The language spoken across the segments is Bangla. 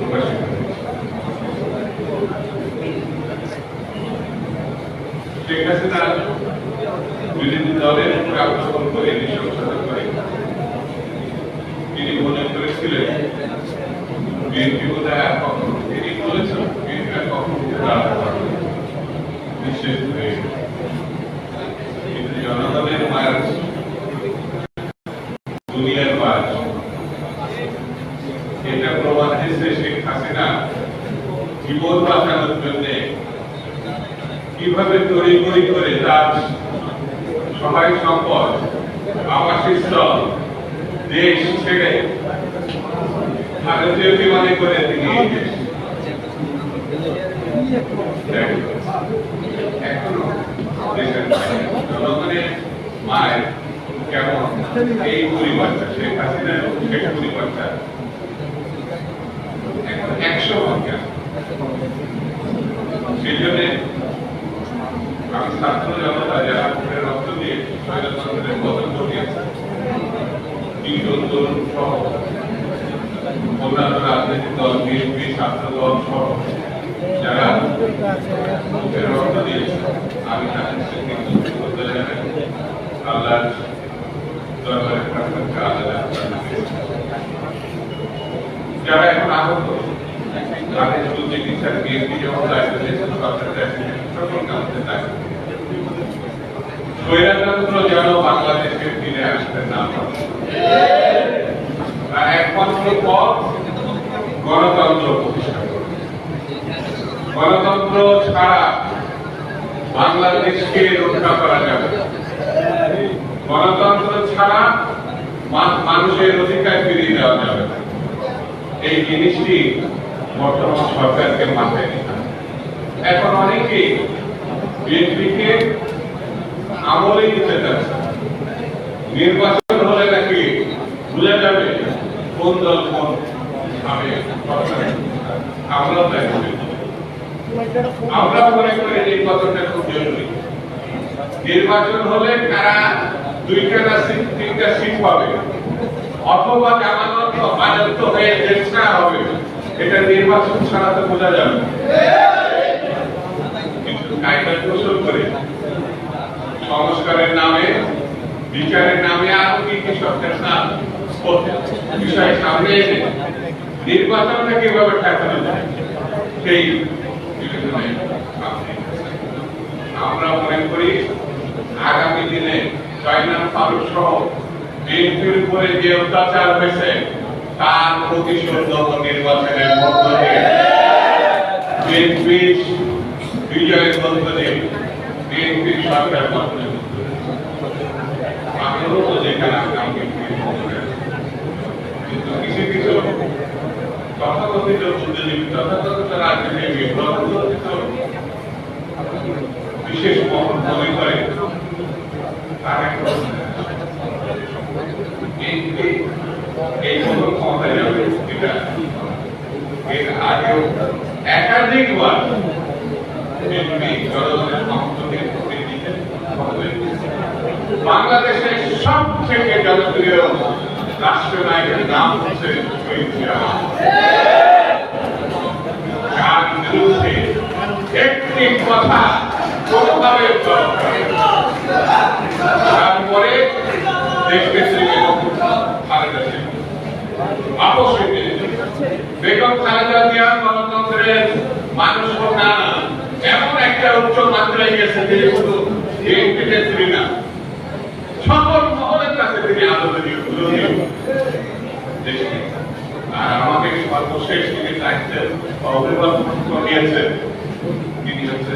প্রকাশিত হয়েছে। শেখ হাসিনা বিরোধী দলের উপরে আক্রমণ করে নৃশংসতা করে তিনি মনে করেছিলেন বিএনপি বোধহয় আর কখনো, তিনি বলেছেন বিএনপি আর কখনো দাঁড়াতে পারবে না, নিঃশেষ হয়ে গেছে। কিন্তু জনগণের মায়াজ, দুনিয়ার মায়াজ, এটা প্রমাণ হয়েছে শেখ হাসিনা জীবন বাঁচানোর জন্য কিভাবে তড়িঘড়ি করে তার সহায় সম্পদ, আবাসস্থল, দেশ ছেড়ে ভারতীয় বিমানে করে তিনি এখনো দেশের জনগণের মায়ের কেমন এই পরিবারটা, শেখ হাসিনার শেষ পরিবারটা এখন 100 ভাগ। সেই জন্য আমি ছাত্র জনতা যারা রক্ত দিয়ে স্বৈরতন্ত্রের পতন ঘটিয়েছে, তরুণ সহ অন্যান্য রাজনৈতিক দল, বিএনপি, ছাত্র দল সহ যারা রক্ত দিয়েছে, আমি তাদের আল্লাহর দরবারে যারা এখন আহত তাদের চিকিৎসার বিএনপি যেমন দায়িত্ব দিয়েছে, সরকারের দায়িত্ব সকলকে আমাদের দায়িত্ব। স্বৈরতন্ত্র যেন বাংলাদেশের ফিরে আসতে না পারে, আর একমাত্র পথ গণতন্ত্র প্রতিষ্ঠা করা। গণতন্ত্র ছাড়া বাংলাদেশকে রক্ষা করা যাবে, গণতন্ত্র ছাড়া মানুষের অধিকার ফিরিয়ে দেওয়া যাবে না। এই জিনিসটি বর্তমান সরকারকে মাথায় নিতে হবে। এখন অনেকেই বিএনপিকে আমলে দিতে চাচ্ছে, নির্বাচন হলে নাকি ভুলে যাবে কোন দল কোন ভাবে। আমরা মনে করি নির্বাচনটা খুব জরুরি। নির্বাচন হলে কারা 2টা না 3টা সিট পাবে অথবা জামানত বাজেয়াপ্ত হয়ে জেলখানা হবে, এটা নির্বাচন ছাড়া তো বোঝা যাবে। কিন্তু কায়দা কৌশল করে সংস্কারের নামে, বিচারের নামে আরো কি কি সরকার না বিষয় সামনে এনে নির্বাচনটা কিভাবে ঠেকানো যায় সেই বিবেচনায় আমরা মনে করি আগামী দিনে জয়নাল ফারুক সহ বিএনপির উপরে যে অত্যাচার হয়েছে তার প্রতিশোধ নির্বাচনের মধ্য দিয়ে, বিএনপির বিজয়ের মধ্য দিয়ে, বিএনপির সরকার গঠনের মধ্য দিয়ে। আমিও তো যেখানে কিন্তু কিছু কিছু তথাকথিত বুদ্ধিজীবী, তথাকথিত রাজনীতিবিদ, তথাকথিত বিশেষ মহল মনে করে তারা এই কোনো ক্ষমতায় যাবে, এটা এর আগেও একাধিকবার জনগণের সমর্থনের বাংলাদেশের সব থেকে জনপ্রিয় রাষ্ট্রনায়কের নাম হচ্ছে শহীদ জিয়া। যার বিরুদ্ধে একটি কথা কোনোভাবে তারপরে বেগম খালেদা জিয়া গণতন্ত্রের মানুষ না এমন একটা উচ্চ মাত্রায় গেছে, তিনি শুধু বিএনপি নেত্রী না, সকল মহলের কাছে তিনি আদরণীয়। আর আমাকে সর্বশেষ তিনি দায়িত্বের অভিভাবক নিয়েছেন, তিনি হচ্ছে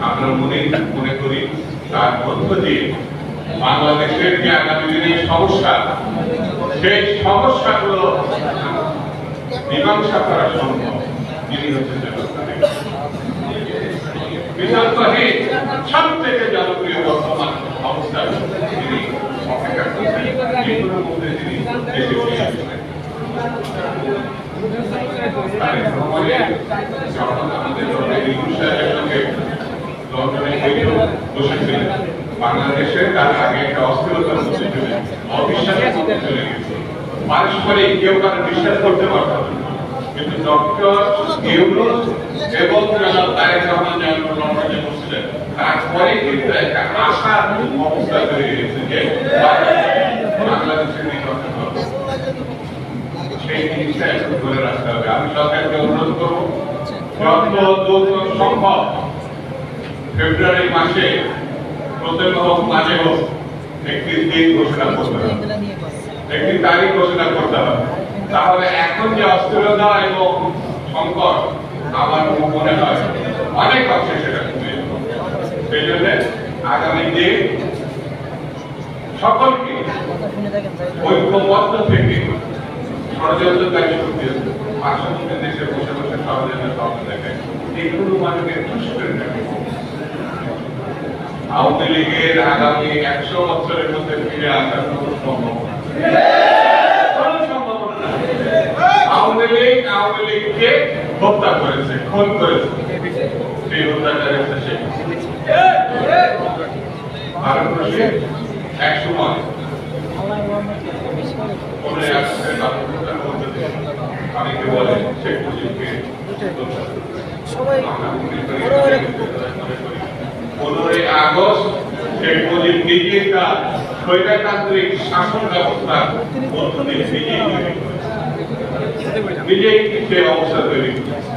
আমরা মনে করি তার মধ্য দিয়ে বাংলাদেশের যে আগামী দিনের সমস্যা, সেই সমস্যাগুলো মীমাংসা করা সম্ভব। যিনি হচ্ছেন বিতর্কহীন সব থেকে জনপ্রিয় বর্তমান অবস্থা, তিনি অপেক্ষা করছেন যেগুলোর মধ্যে তিনি দেশে ফিরে আসবেন। আমাদের সঙ্গে বাংলাদেশে তার আগে একটা অস্থিরতার মধ্যে চলে অবিশ্বাসের মধ্যে চলে গেছে। পারস্পরিক কেউ কারো বিশ্বাস করতে পারত না, কিন্তু ডক্টর ইউনূস এবং জনাব তারেক রহমান যখন লন্ডনে বসছিলেন তারপরে কিন্তু একটা আশার অবস্থা তৈরি হয়েছে যে বাংলাদেশের নির্বাচন হবে। সেই জিনিসটা একটু ধরে রাখতে হবে। আমি সরকারকে অনুরোধ করবো যত দ্রুত সম্ভব ফেব্রুয়ারি মাসে প্রথম হোক মাঝে হোক একটি দিন ঘোষণা করতে হবে, একটি তারিখ ঘোষণা করতে হবে। তাহলে এখন যে অস্থিরতা এবং সংকট আমার মনে হয় অনেক অংশে সেটা কমে যাবে। সেই জন্য আগামী দিন সকলকে ঐক্যবদ্ধ থেকে ষড়যন্ত্রকারী শক্তি পার্শ্ববর্তী দেশে বসে বসে ষড়যন্ত্র স্বপ্ন দেখে এগুলো মানুষকে খুশি করে রাখে। আওয়ামী লীগের আগামী 100 বছরের মধ্যে ফিরে আসার কোনো সম্ভাবনা আওয়ামী লীগকে হত্যা করেছে, খুন করেছে। সেই হত্যাচারের শেষে ভারতবর্ষে এক সময় অনেকে বলে শেখ মুজিবকে 15 আগস্ট শেখ মুজিব নিজের তার স্বৈরতান্ত্রিক শাসন ব্যবস্থা নিজেই সে অবস্থা তৈরি করেছে।